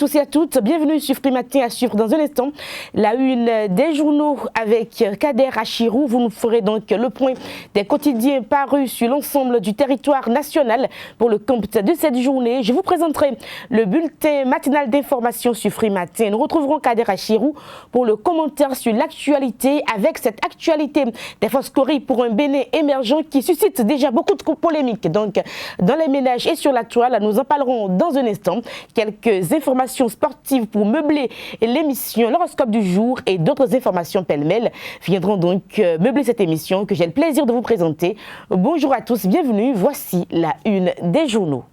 tous et à toutes, bienvenue sur Free Matin à suivre dans un instant la une des journaux avec Kader Achirou. Vous nous ferez donc le point des quotidiens parus sur l'ensemble du territoire national pour le compte de cette journée. Je vous présenterai le bulletin matinal d'information sur Free Matin. Nous retrouverons Kader Achirou pour le commentaire sur l'actualité avec cette actualité des Foscories pour un Bénin émergent qui suscite déjà beaucoup de polémiques. Donc dans les ménages et sur la toile, nous en parlerons dans un instant. Quelques informations sportives pour meubler l'émission, l'horoscope du jour et d'autres informations pêle-mêle viendront donc meubler cette émission que j'ai le plaisir de vous présenter. Bonjour à tous, bienvenue, voici la une des journaux.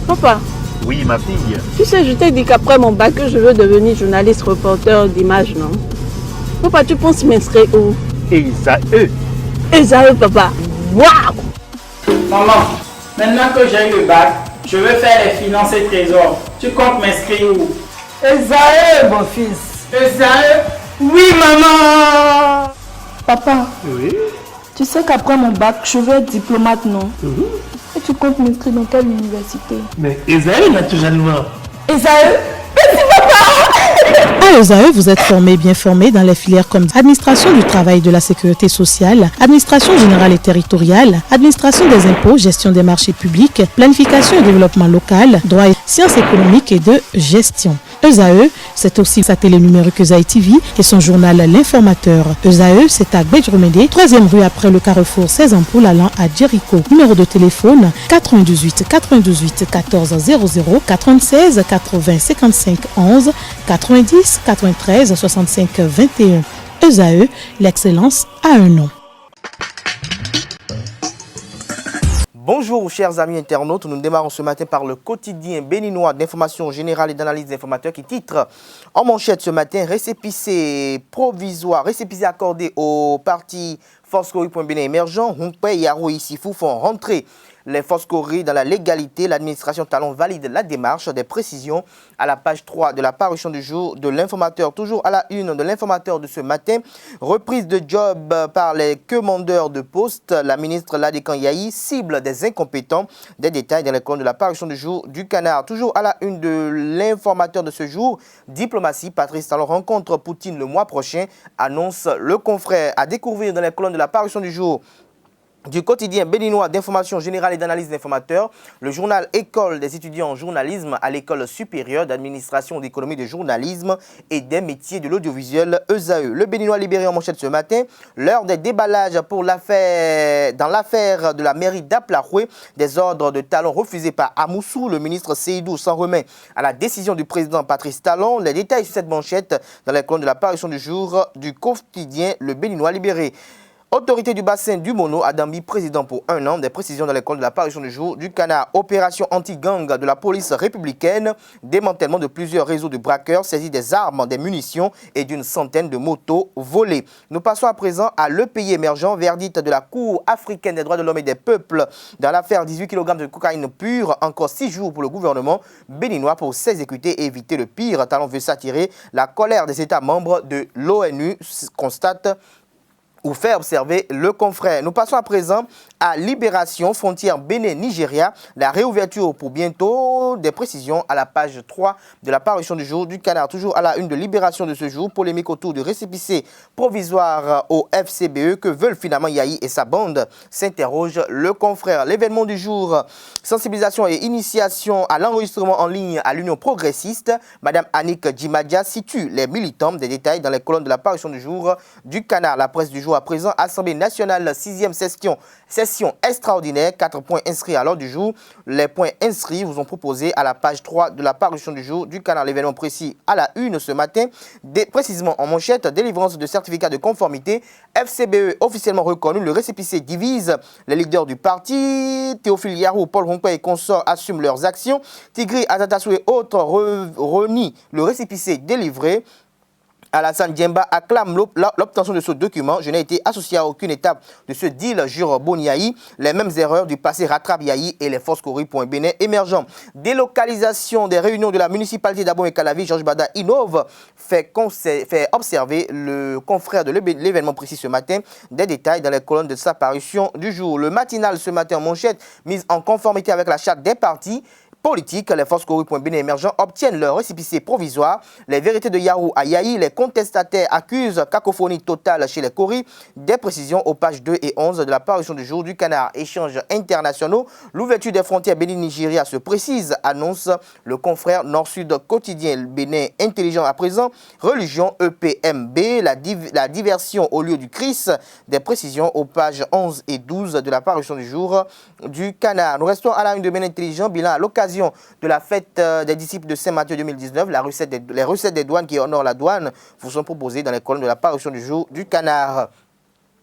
Papa. Oui, ma fille. Tu sais, je t'ai dit qu'après mon bac, je veux devenir journaliste reporter d'images, non? Papa, tu penses m'inscrire où? Esaü. Esaü, papa. Waouh! Maman, maintenant que j'ai eu le bac, je veux faire les finances et trésors. Tu comptes m'inscrire où? Esaü, mon fils. Esaü? Oui, maman! Papa, Oui. tu sais qu'après mon bac, je veux être diplomate, non? Et tu comptes m'inscrire dans quelle université? Mais Esaü, naturellement. Esaü? À ESAE, vous êtes bien formé dans les filières comme administration du travail et de la sécurité sociale, administration générale et territoriale, administration des impôts, gestion des marchés publics, planification et développement local, droit et sciences économiques et de gestion. ESAE, c'est aussi sa télé numérique ESAE TV et son journal L'Informateur. ESAE, c'est à Bédjromédé, 3e rue après le carrefour 16 ampoules allant à Jericho. Numéro de téléphone 98 98 14 00 96 80 55 11 90 93 65 21. ESAE, l'excellence a un nom. Bonjour chers amis internautes, nous démarrons ce matin par le quotidien béninois d'information générale et d'analyse d'informateurs qui titre en manchette ce matin récépissé provisoire, récépissé accordé au parti Foscories.Bénin émergent, Hunkpe et Yaro Isifou font rentrer les Foscories dans la légalité. L'administration Talon valide la démarche. Des précisions à la page 3 de la parution du jour de l'informateur. Toujours à la une de l'informateur de ce matin. Reprise de job par les commandeurs de poste. La ministre Ladekan Yahi cible des incompétents. Des détails dans les colonnes de la parution du jour du Canard. Toujours à la une de l'informateur de ce jour. Diplomatie. Patrice Talon rencontre Poutine le mois prochain. Annonce le confrère. À découvrir dans les colonnes de la parution du jour du quotidien béninois d'information générale et d'analyse d'informateurs, le journal École des étudiants en journalisme à l'école supérieure d'administration d'économie de journalisme et des métiers de l'audiovisuel ESAE. Le béninois libéré en manchette ce matin, l'heure des déballages pour dans l'affaire de la mairie d'Aplaroué, des ordres de Talon refusés par Amoussou. Le ministre Seydou s'en remet à la décision du président Patrice Talon. Les détails sur cette manchette dans les colonnes de la parution du jour du quotidien Le Béninois libéré. Autorité du bassin du Mono, Adambi, président pour 1 an. Des précisions dans l'école de la parution du jour du Canard. Opération anti-gang de la police républicaine. Démantèlement de plusieurs réseaux de braqueurs. Saisie des armes, des munitions et d'une centaine de motos volées. Nous passons à présent à le pays émergent. Verdict de la Cour africaine des droits de l'homme et des peuples dans l'affaire 18 kg de cocaïne pure. Encore 6 jours pour le gouvernement béninois pour s'exécuter et éviter le pire. Talon veut s'attirer la colère des États membres de l'ONU, constate ou faire observer le confrère. Nous passons à présent à Libération, frontière Bénin-Nigeria, la réouverture pour bientôt. Des précisions à la page 3 de la parution du jour du Canard. Toujours à la une de Libération de ce jour, polémique autour du récépissé provisoire au FCBE. Que veulent finalement Yahi et sa bande, s'interroge le confrère. L'événement du jour, sensibilisation et initiation à l'enregistrement en ligne à l'Union progressiste. Madame Annick Djimadja situe les militants. Des détails dans les colonnes de la parution du jour du Canard. La presse du jour à présent, Assemblée nationale, 6e session extraordinaire, 4 points inscrits à l'ordre du jour. Les points inscrits vous ont proposé à la page 3 de la parution du jour du Canard. L'événement précis à la une ce matin, précisément en manchette, délivrance de certificat de conformité. FCBE officiellement reconnu, le récépissé divise les leaders du parti. Théophile Yarou, Paul Ronquet et consorts assument leurs actions. Tigri, Atatassou et autres renient le récépissé délivré. Alassane Djemba acclame l'obtention de ce document. Je n'ai été associé à aucune étape de ce deal, jure Boniaï. Les mêmes erreurs du passé rattrapent Yahi et les Foscories.Bénin émergents. Délocalisation des réunions de la municipalité d'Abon et Calavi, Georges Bada innove, fait observer le confrère de l'événement précis ce matin. Des détails dans les colonnes de sa parution du jour. Le matinal ce matin en manchette, mise en conformité avec la charte des partis. politique. Les forces Kori.Bénin émergents obtiennent leur récépissé provisoire. Les vérités de Yarou à Yahi, les contestataires accusent cacophonie totale chez les Kori. Des précisions aux pages 2 et 11 de la parution du jour du Canard. Échanges internationaux. L'ouverture des frontières Bénin-Nigeria se précise, annonce le confrère Nord-Sud quotidien. Bénin intelligent à présent. Religion EPMB. La diversion au lieu du Christ. Des précisions aux pages 11 et 12 de la parution du jour du Canard. Nous restons à la une de Bénin intelligent. Bilan à l'occasion de la fête des disciples de Saint-Matthieu 2019. Les recettes des douanes qui honorent la douane vous sont proposées dans les colonnes de la parution du jour du Canard.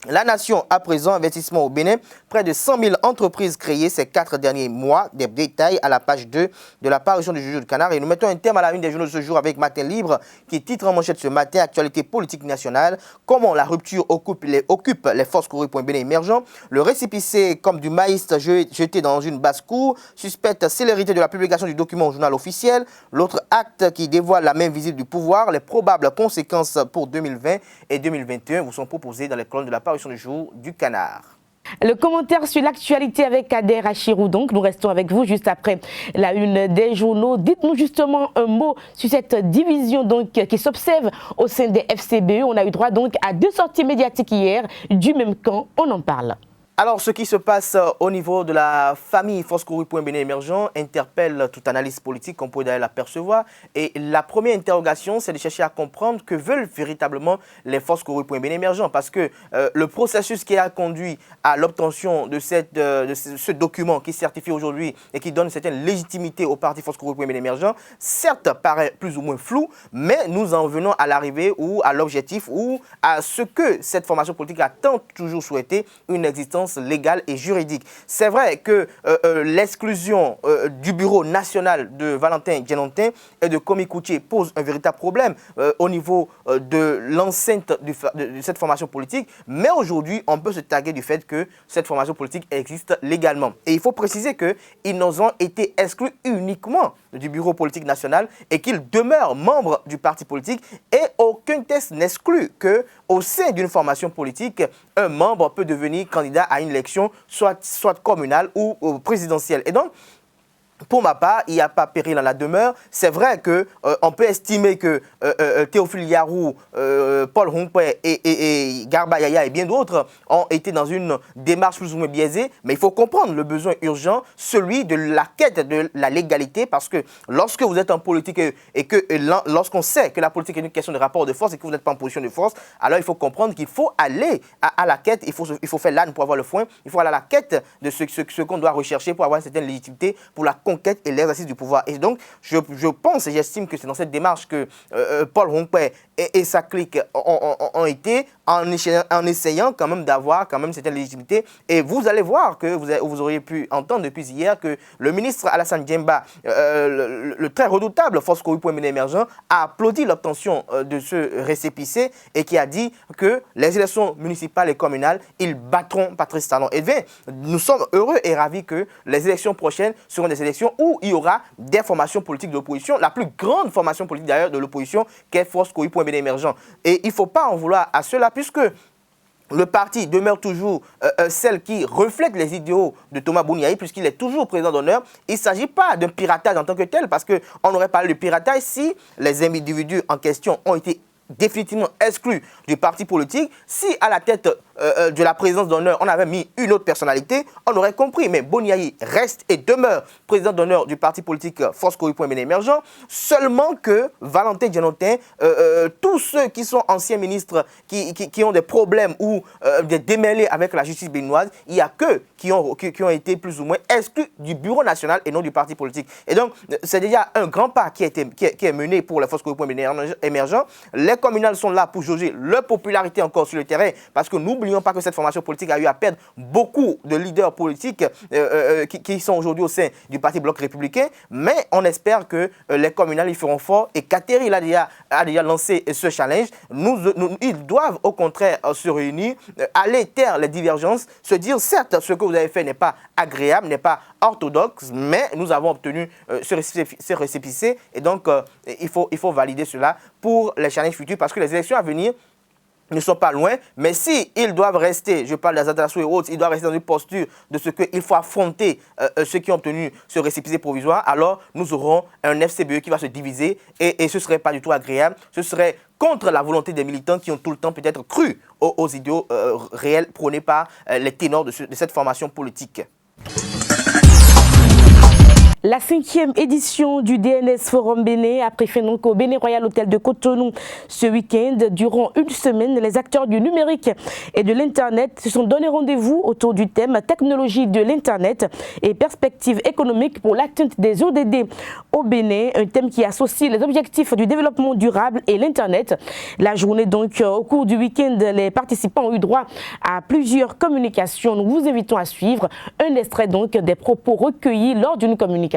La Nation, à présent, investissement au Bénin, près de 100 000 entreprises créées ces 4 derniers mois. Des détails à la page 2 de la parution du jour du Canard. Et nous mettons un terme à la une des journaux de ce jour avec Matin Libre, qui titre en manchette ce matin, actualité politique nationale. Comment la rupture occupe les forces Kori.Bénin émergents. Le récépissé comme du maïs jeté dans une basse-cour. Suspecte célérité de la publication du document au journal officiel. L'autre acte qui dévoile la même visite du pouvoir. Les probables conséquences pour 2020 et 2021 vous sont proposées dans les colonnes de la parution du jour du Canard. Le commentaire sur l'actualité avec Kader Achirou. Donc, nous restons avec vous juste après la une des journaux. Dites-nous justement un mot sur cette division donc, qui s'observe au sein des FCBE. On a eu droit donc à 2 sorties médiatiques hier du même camp. On en parle. Alors, ce qui se passe au niveau de la famille Force Kori.Bénin émergent interpelle toute analyse politique qu'on peut d'ailleurs l'apercevoir. Et la première interrogation, c'est de chercher à comprendre que veulent véritablement les Forces Kori.Bénin émergent. Parce que le processus qui a conduit à l'obtention de ce document qui certifie aujourd'hui et qui donne une certaine légitimité au parti Force Kori.Bénin émergent, certes paraît plus ou moins flou, mais nous en venons à l'arrivée ou à l'objectif ou à ce que cette formation politique a tant toujours souhaité, une existence légale et juridique. C'est vrai que l'exclusion du bureau national de Valentin Djenontin et de Komi Koutié pose un véritable problème au niveau de l'enceinte de cette formation politique, mais aujourd'hui, on peut se targuer du fait que cette formation politique existe légalement. Et il faut préciser qu'ils n'ont été exclus uniquement du bureau politique national et qu'ils demeurent membres du parti politique et aucun test n'exclut qu'au sein d'une formation politique, un membre peut devenir candidat à une élection, soit communale ou présidentielle. Et donc, pour ma part, il n'y a pas péril en la demeure. C'est vrai qu'on peut estimer que Théophile Yarou, Paul Hongpe et Garba Yaya et bien d'autres ont été dans une démarche plus ou moins biaisée, mais il faut comprendre le besoin urgent, celui de la quête de la légalité, parce que lorsque vous êtes en politique et que lorsqu'on sait que la politique est une question de rapport de force et que vous n'êtes pas en position de force, alors il faut comprendre qu'il faut aller à la quête, il faut faire l'âne pour avoir le foin, il faut aller à la quête de ce qu'on doit rechercher pour avoir une certaine légitimité, pour la conquête et l'exercice du pouvoir. Et donc, je pense et j'estime que c'est dans cette démarche que Paul Hongpe et sa clique ont été en essayant quand même d'avoir quand même cette légitimité. Et vous allez voir que vous auriez pu entendre depuis hier que le ministre Alassane Djemba, le très redoutable Force Kori.Bénin émergent, a applaudi l'obtention de ce récépissé et qui a dit que les élections municipales et communales, ils battront Patrice Talon. Et bien, nous sommes heureux et ravis que les élections prochaines seront des élections où il y aura des formations politiques de l'opposition, la plus grande formation politique d'ailleurs de l'opposition qu'est Force Kori.Bénin émergent. Et il ne faut pas en vouloir à cela puisque le parti demeure toujours celle qui reflète les idéaux de Thomas Bouniaï puisqu'il est toujours président d'honneur. Il ne s'agit pas d'un piratage en tant que tel parce qu'on aurait parlé de piratage si les individus en question ont été définitivement exclu du parti politique. Si à la tête de la présidence d'honneur, on avait mis une autre personnalité, on aurait compris. Mais Bouniaï reste et demeure président d'honneur du parti politique Force Kori.Bénin émergent. Seulement que Valentin Djenontin, tous ceux qui sont anciens ministres, qui ont des problèmes ou des démêlés avec la justice béninoise, il n'y a qu'eux qui ont été plus ou moins exclus du bureau national et non du parti politique. Et donc, c'est déjà un grand pas qui est mené pour la Force Kori.Bénin émergent. Les communales sont là pour jauger leur popularité encore sur le terrain parce que n'oublions pas que cette formation politique a eu à perdre beaucoup de leaders politiques qui sont aujourd'hui au sein du parti Bloc républicain, mais on espère que les communales y feront fort et Kateri a déjà lancé ce challenge. Ils doivent au contraire se réunir, aller taire les divergences, se dire certes ce que vous avez fait n'est pas agréable, n'est pas orthodoxe, mais nous avons obtenu ce récépissé et donc il faut valider cela pour les challenges futurs parce que les élections à venir ne sont pas loin, mais si ils doivent rester, je parle des Adassos et autres, ils doivent rester dans une posture de ce qu'il faut affronter ceux qui ont obtenu ce récépissé provisoire, alors nous aurons un FCBE qui va se diviser et ce ne serait pas du tout agréable, ce serait contre la volonté des militants qui ont tout le temps peut-être cru aux idéaux réels prônés par les ténors de cette formation politique. La 5e édition du DNS Forum Bénin a pris fin donc au Bénin Royal Hôtel de Cotonou ce week-end. Durant une semaine, les acteurs du numérique et de l'Internet se sont donné rendez-vous autour du thème technologie de l'Internet et perspectives économiques pour l'atteinte des ODD au Bénin, un thème qui associe les objectifs du développement durable et l'Internet. La journée donc, au cours du week-end, les participants ont eu droit à plusieurs communications. Nous vous invitons à suivre un extrait donc des propos recueillis lors d'une communication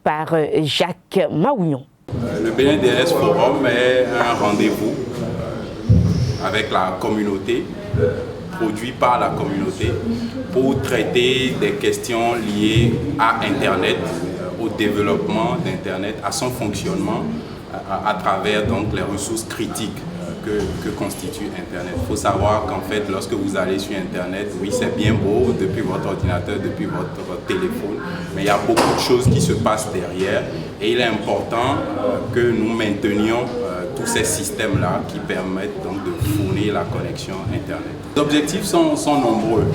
par Jacques Maouillon. Le Bénin DNS Forum est un rendez-vous avec la communauté, produit par la communauté, pour traiter des questions liées à Internet, au développement d'Internet, à son fonctionnement, à travers donc les ressources critiques que constitue Internet. Il faut savoir qu'en fait, lorsque vous allez sur Internet, oui, c'est bien beau depuis votre ordinateur, depuis votre téléphone, mais il y a beaucoup de choses qui se passent derrière et il est important que nous maintenions tous ces systèmes-là qui permettent donc de fournir la connexion Internet. Les objectifs sont nombreux.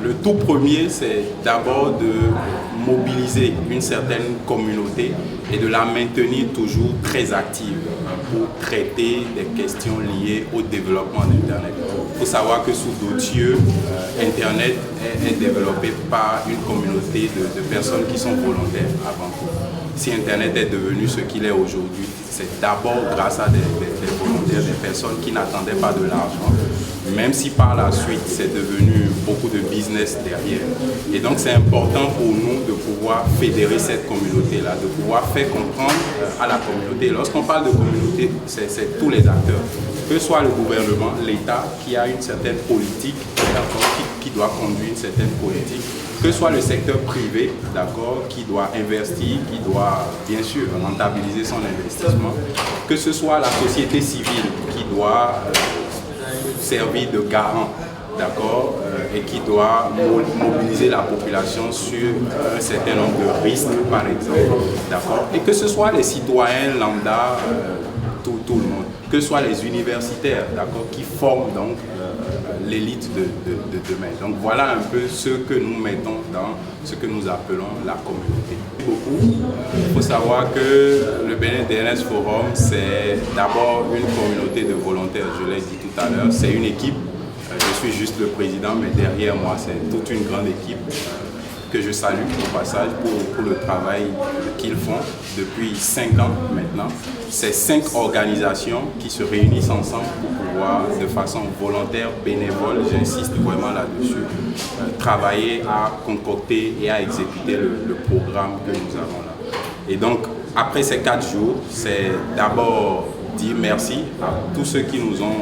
Le tout premier, c'est d'abord de mobiliser une certaine communauté et de la maintenir toujours très active pour traiter des questions liées au développement d'Internet. Il faut savoir que sous d'autres cieux, Internet est développé par une communauté de personnes qui sont volontaires avant tout. Si Internet est devenu ce qu'il est aujourd'hui, c'est d'abord grâce à des volontaires, des personnes qui n'attendaient pas de l'argent, même si par la suite c'est devenu beaucoup de business derrière. Et donc c'est important pour nous de pouvoir fédérer cette communauté-là, de pouvoir faire comprendre à la communauté. Lorsqu'on parle de communauté, c'est tous les acteurs, que ce soit le gouvernement, l'État qui a une certaine politique, qui doit conduire une certaine politique, que ce soit le secteur privé, d'accord, qui doit investir, qui doit bien sûr rentabiliser son investissement, que ce soit la société civile qui doit servir de garant, d'accord, et qui doit mobiliser la population sur un certain nombre de risques, par exemple, d'accord, et que ce soit les citoyens lambda, tout le monde, que ce soit les universitaires, d'accord, qui forment donc l'élite de demain. Donc voilà un peu ce que nous mettons dans ce que nous appelons la communauté. Il faut savoir que le Bénin DNS Forum, c'est d'abord une communauté de volontaires, je l'ai dit tout à l'heure, c'est une équipe. Je suis juste le président, mais derrière moi, c'est toute une grande équipe que je salue au passage pour le travail qu'ils font depuis 5 ans maintenant. C'est 5 organisations qui se réunissent ensemble pour pouvoir, de façon volontaire, bénévole, j'insiste vraiment là-dessus, travailler à concocter et à exécuter le programme que nous avons là. Et donc, après ces 4 jours, c'est d'abord dire merci à tous ceux qui nous ont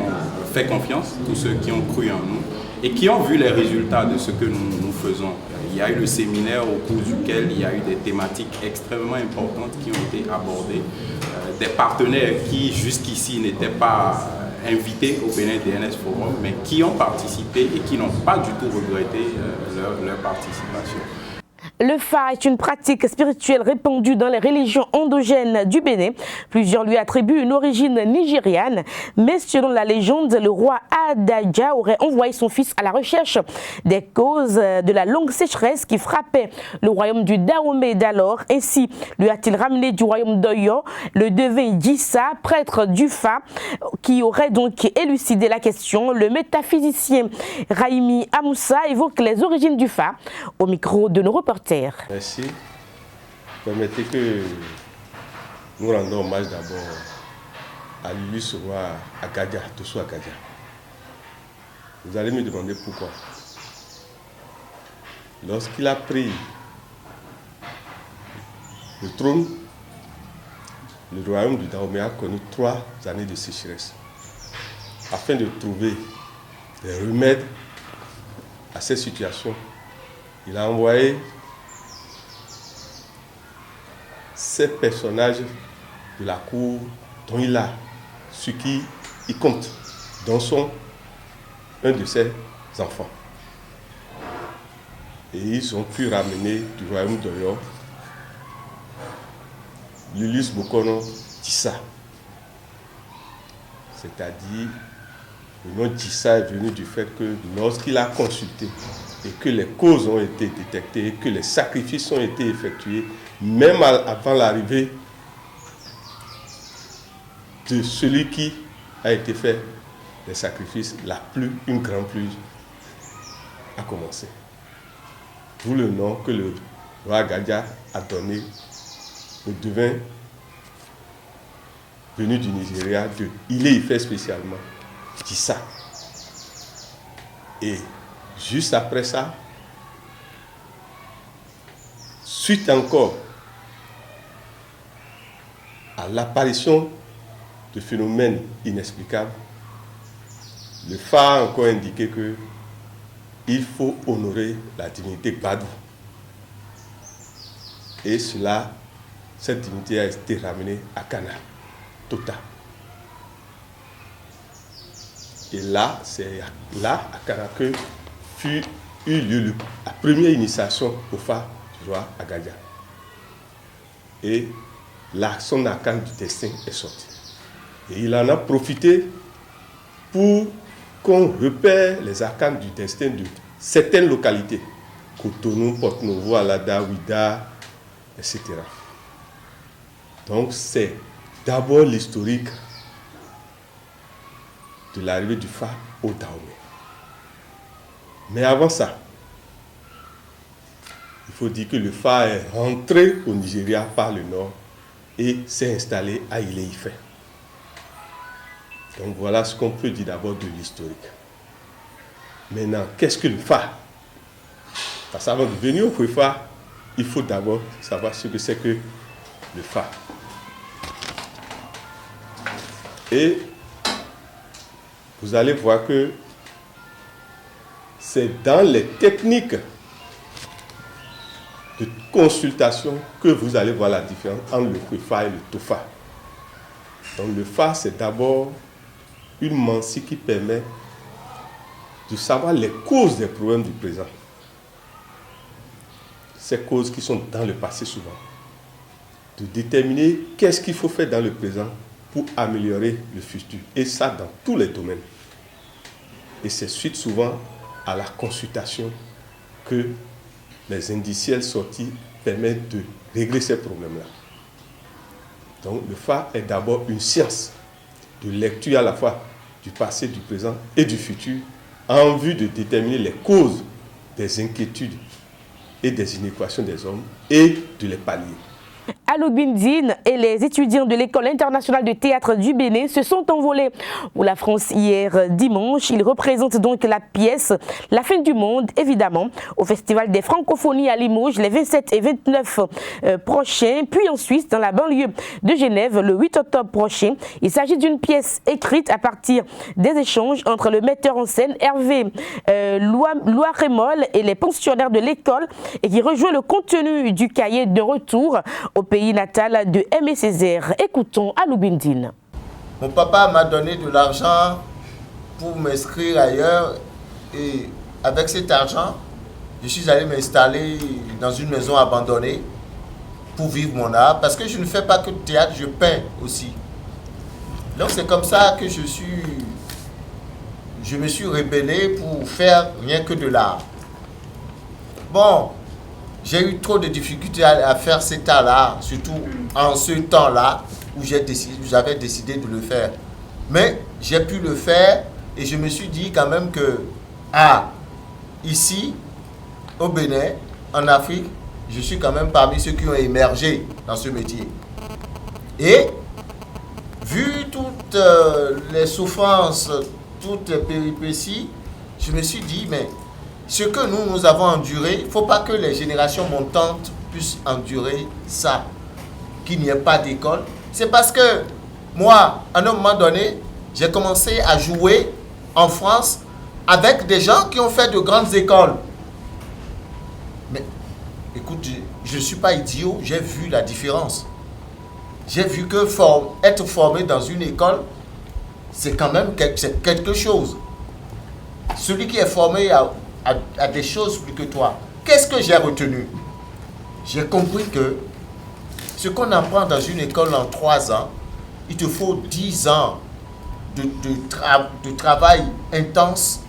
fait confiance, tous ceux qui ont cru en nous et qui ont vu les résultats de ce que nous faisons. Il y a eu le séminaire au cours duquel il y a eu des thématiques extrêmement importantes qui ont été abordées, des partenaires qui jusqu'ici n'étaient pas invités au Bénin DNS Forum, mais qui ont participé et qui n'ont pas du tout regretté leur participation. Le Fa est une pratique spirituelle répandue dans les religions endogènes du Bénin. Plusieurs lui attribuent une origine nigériane, mais selon la légende, le roi Adadja aurait envoyé son fils à la recherche des causes de la longue sécheresse qui frappait le royaume du Dahomey d'alors. Ainsi, lui a-t-il ramené du royaume d'Oyo le devin Dissa, prêtre du Fa, qui aurait donc élucidé la question. Le métaphysicien Raimi Amoussa évoque les origines du Fa au micro de nos reporters. Merci. Permettez que nous rendons hommage d'abord à l'illustre roi Agadia, Tosso Agadia. Vous allez me demander pourquoi. Lorsqu'il a pris le trône, le royaume du Dahomey a connu 3 années de sécheresse. Afin de trouver des remèdes à cette situation, il a envoyé ces personnages de la cour dont il a, ce qui y compte, dont sont un de ses enfants. Et ils ont pu ramener du royaume d'Oyo Lulus Bokono Tissa. C'est-à-dire, le nom Tissa est venu du fait que lorsqu'il a consulté et que les causes ont été détectées et que les sacrifices ont été effectués, même avant l'arrivée de celui qui a été fait les sacrifices, une grande pluie a commencé. D'où le nom que le roi Gadia a donné au devin venu du Nigeria, de Ile-Ife spécialement, Tissa. Et juste après ça, suite encore à l'apparition de phénomènes inexplicables, le phare a encore indiqué qu'il faut honorer la divinité Badou. Et cette divinité a été ramenée à Cana, Tota. Et là, c'est là, à Cana, que eut lieu la première initiation au phare du roi Agadia. Et là, son arcane du destin est sorti. Et il en a profité pour qu'on repère les arcanes du destin de certaines localités. Cotonou, Porto-Novo, Alada, Ouida, etc. Donc c'est d'abord l'historique de l'arrivée du phare au Dahomey. Mais avant ça, il faut dire que le phare est rentré au Nigeria par le nord et s'est installé à Ile-Ife. Donc voilà ce qu'on peut dire d'abord de l'historique. Maintenant, qu'est-ce que le phare? Parce qu'avant de venir au phare, il faut d'abord savoir ce que c'est que le phare. Et vous allez voir que c'est dans les techniques de consultation que vous allez voir la différence entre le phare et le tofa. Donc le phare, c'est d'abord une mancie qui permet de savoir les causes des problèmes du présent. Ces causes qui sont dans le passé souvent. De déterminer qu'est-ce qu'il faut faire dans le présent pour améliorer le futur. Et ça dans tous les domaines. Et c'est suite souvent à la consultation que les indiciels sortis permettent de régler ces problèmes-là. Donc le phare est d'abord une science de lecture à la fois du passé, du présent et du futur en vue de déterminer les causes des inquiétudes et des inéquations des hommes et de les pallier. Alouk Bindine et les étudiants de l'École internationale de théâtre du Bénin se sont envolés pour la France hier dimanche. Ils représentent donc la pièce La fin du monde, évidemment, au Festival des Francophonies à Limoges les 27 et 29 prochains, puis en Suisse, dans la banlieue de Genève, le 8 octobre prochain. Il s'agit d'une pièce écrite à partir des échanges entre le metteur en scène Hervé Loiremol et les pensionnaires de l'école et qui rejoint le contenu du cahier de retour au pays natal de Aimé Césaire. Écoutons Alouk Bindine. Mon papa m'a donné de l'argent pour m'inscrire ailleurs et avec cet argent, je suis allé m'installer dans une maison abandonnée pour vivre mon art parce que je ne fais pas que de théâtre, je peins aussi. Donc c'est comme ça que je me suis rébellé pour faire rien que de l'art. Bon, j'ai eu trop de difficultés à faire cet art-là, surtout en ce temps-là où j'avais décidé de le faire. Mais j'ai pu le faire et je me suis dit quand même que, ici, au Bénin, en Afrique, je suis quand même parmi ceux qui ont émergé dans ce métier. Et, vu toutes les souffrances, toutes les péripéties, je me suis dit, mais ce que nous avons enduré, il ne faut pas que les générations montantes puissent endurer ça, qu'il n'y ait pas d'école. C'est parce que moi, à un moment donné, j'ai commencé à jouer en France avec des gens qui ont fait de grandes écoles. Mais écoute, je ne suis pas idiot, j'ai vu la différence. J'ai vu que être formé dans une école, c'est quand même quelque chose. celui qui est formé à des choses plus que toi. Qu'est-ce que j'ai retenu? J'ai compris que ce qu'on apprend dans une école en 3 ans, il te faut 10 ans de travail intense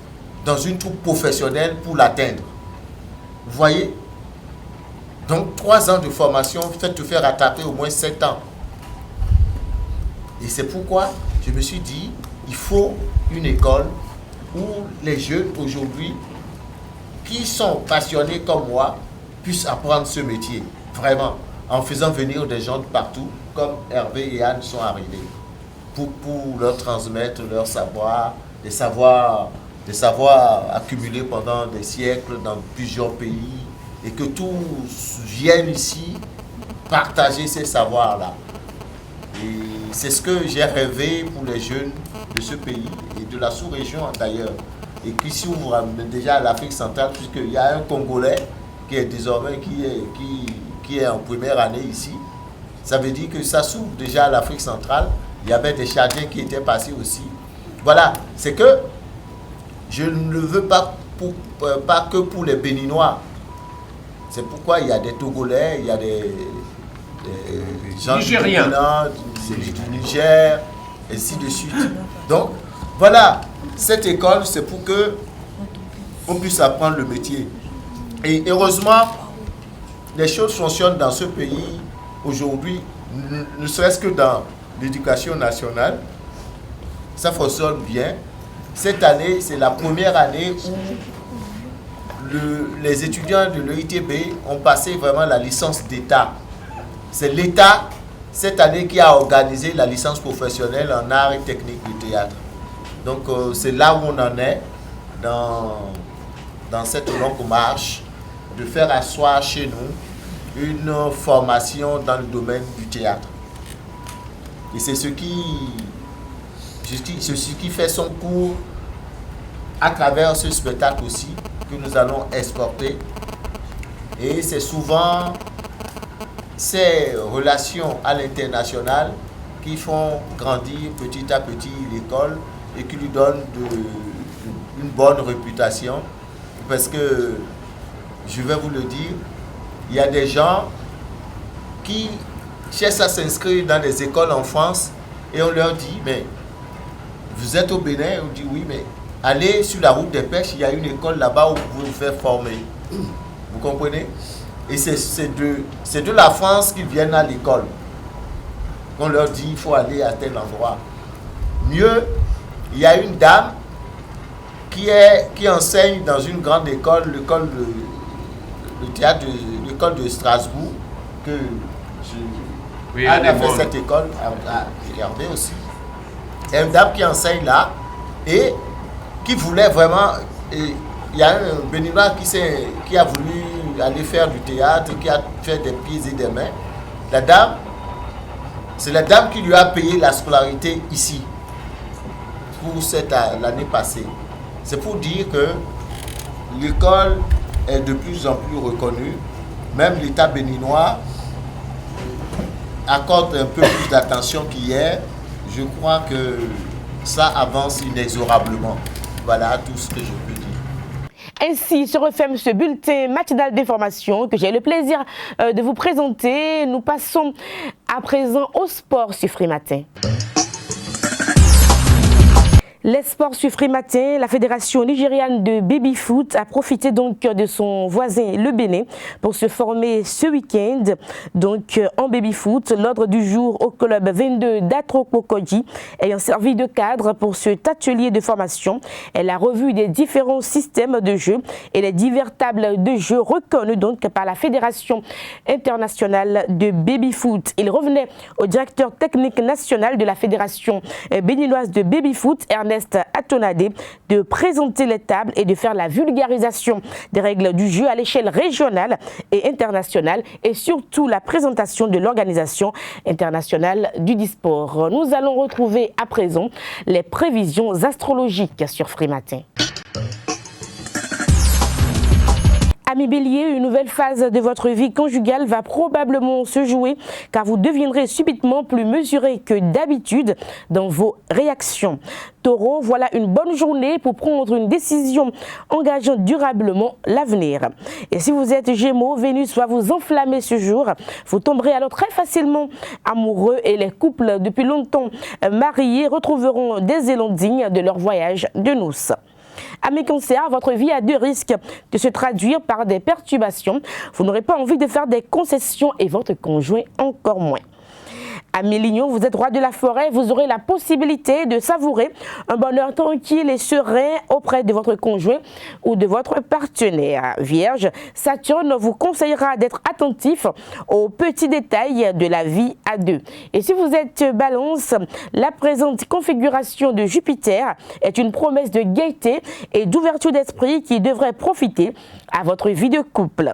dans une troupe professionnelle pour l'atteindre. Vous voyez? Donc 3 ans de formation te fait rattraper au moins 7 ans. Et c'est pourquoi je me suis dit, il faut une école où les jeunes aujourd'hui qui sont passionnés comme moi puissent apprendre ce métier, vraiment, en faisant venir des gens de partout, comme Hervé et Anne sont arrivés, pour leur transmettre leur savoir, des savoirs accumulés pendant des siècles dans plusieurs pays, et que tous viennent ici partager ces savoirs-là. Et c'est ce que j'ai rêvé pour les jeunes de ce pays et de la sous-région d'ailleurs. Et qui s'ouvre déjà à l'Afrique centrale, puisqu'il y a un Congolais qui est désormais qui est en première année ici. Ça veut dire que ça s'ouvre déjà à l'Afrique centrale. Il y avait des Tchadiens qui étaient passés aussi. Voilà, c'est que je ne le veux pas que pour les Béninois. C'est pourquoi il y a des Togolais, il y a des gens Nigériens, du Niger, et ainsi de suite. Donc, voilà, cette école, c'est pour que on puisse apprendre le métier. Et heureusement, les choses fonctionnent dans ce pays aujourd'hui, ne serait-ce que dans l'éducation nationale. Ça fonctionne bien. Cette année, c'est la première année où les étudiants de l'EITB ont passé vraiment la licence d'État. C'est l'État, cette année, qui a organisé la licence professionnelle en art et technique du théâtre. Donc, c'est là où on en est dans cette longue marche, de faire asseoir chez nous une formation dans le domaine du théâtre. Et c'est ce qui fait son cours à travers ce spectacle aussi, que nous allons exporter. Et c'est souvent ces relations à l'international qui font grandir petit à petit l'école et qui lui donnent une bonne réputation. Parce que, je vais vous le dire, il y a des gens qui cherchent à s'inscrire dans des écoles en France et on leur dit, mais vous êtes au Bénin? On dit oui, mais allez sur la route des pêches, il y a une école là-bas où vous pouvez vous faire former. Vous comprenez? Et c'est de la France qu'ils viennent à l'école. On leur dit, il faut aller à tel endroit. Mieux, il y a une dame qui enseigne dans une grande école, l'école de Strasbourg, que Anne a fait cette école, à regarder aussi. Il y a une dame qui enseigne là et qui voulait vraiment. Il y a un Béninois qui a voulu aller faire du théâtre, qui a fait des pieds et des mains. La dame, c'est la dame qui lui a payé la scolarité ici pour l'année passée. C'est pour dire que l'école est de plus en plus reconnue. Même l'État béninois accorde un peu plus d'attention qu'hier. Je crois que ça avance inexorablement. Voilà tout ce que je peux dire. Ainsi se referme ce bulletin matinal d'information que j'ai le plaisir de vous présenter. Nous passons à présent au sport sur Free Matin. Les sports sur Free Matin, la fédération nigériane de baby-foot a profité donc de son voisin le Bénin pour se former ce week-end donc en baby-foot. L'ordre du jour au club 22 d'Atrokokodji ayant servi de cadre pour cet atelier de formation. Elle a revu des différents systèmes de jeu et les divers tables de jeu reconnus donc par la fédération internationale de baby-foot. Il revenait au directeur technique national de la fédération béninoise de baby-foot, Ernest Atonade, de présenter les tables et de faire la vulgarisation des règles du jeu à l'échelle régionale et internationale et surtout la présentation de l'organisation internationale du e-sport. Nous allons retrouver à présent les prévisions astrologiques sur Free Matin. Amis Bélier, une nouvelle phase de votre vie conjugale va probablement se jouer car vous deviendrez subitement plus mesuré que d'habitude dans vos réactions. Taureau, voilà une bonne journée pour prendre une décision engageant durablement l'avenir. Et si vous êtes Gémeaux, Vénus va vous enflammer ce jour. Vous tomberez alors très facilement amoureux et les couples depuis longtemps mariés retrouveront des élans dignes de leur voyage de noces. Amis Cancer, votre vie a 2 risques de se traduire par des perturbations. Vous n'aurez pas envie de faire des concessions et votre conjoint encore moins. Amis Lion, vous êtes roi de la forêt, vous aurez la possibilité de savourer un bonheur tranquille et serein auprès de votre conjoint ou de votre partenaire. Vierge, Saturne vous conseillera d'être attentif aux petits détails de la vie à 2. Et si vous êtes Balance, la présente configuration de Jupiter est une promesse de gaieté et d'ouverture d'esprit qui devrait profiter à votre vie de couple.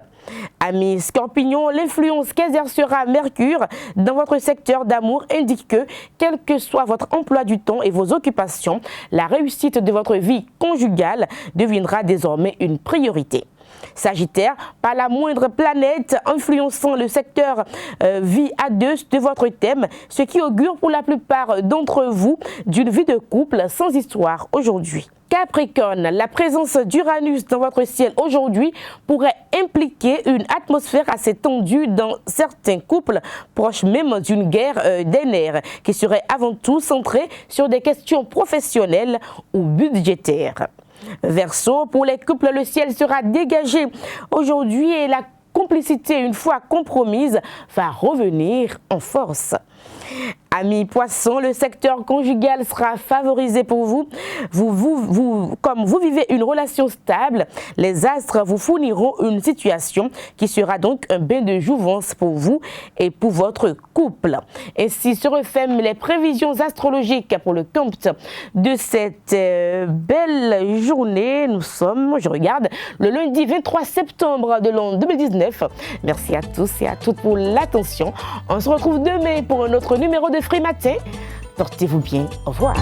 Amis Scorpions, l'influence qu'exercera Mercure dans votre secteur d'amour indique que, quel que soit votre emploi du temps et vos occupations, la réussite de votre vie conjugale deviendra désormais une priorité. Sagittaire, pas la moindre planète influençant le secteur vie à 2 de votre thème, ce qui augure pour la plupart d'entre vous d'une vie de couple sans histoire aujourd'hui. Capricorne, la présence d'Uranus dans votre ciel aujourd'hui pourrait impliquer une atmosphère assez tendue dans certains couples, proches même d'une guerre des nerfs, qui serait avant tout centrée sur des questions professionnelles ou budgétaires. Verseau, pour les couples, le ciel sera dégagé aujourd'hui et la complicité, une fois compromise, va revenir en force. Amis Poissons, le secteur conjugal sera favorisé pour vous. Comme vous vivez une relation stable, les astres vous fourniront une situation qui sera donc un bain de jouvence pour vous et pour votre couple. Ainsi se referment les prévisions astrologiques pour le compte de cette belle journée. Nous sommes, je regarde, le lundi 23 septembre de l'an 2019. Merci à tous et à toutes pour l'attention. On se retrouve demain pour un autre numéro de Free Matin. Portez-vous bien. Au revoir.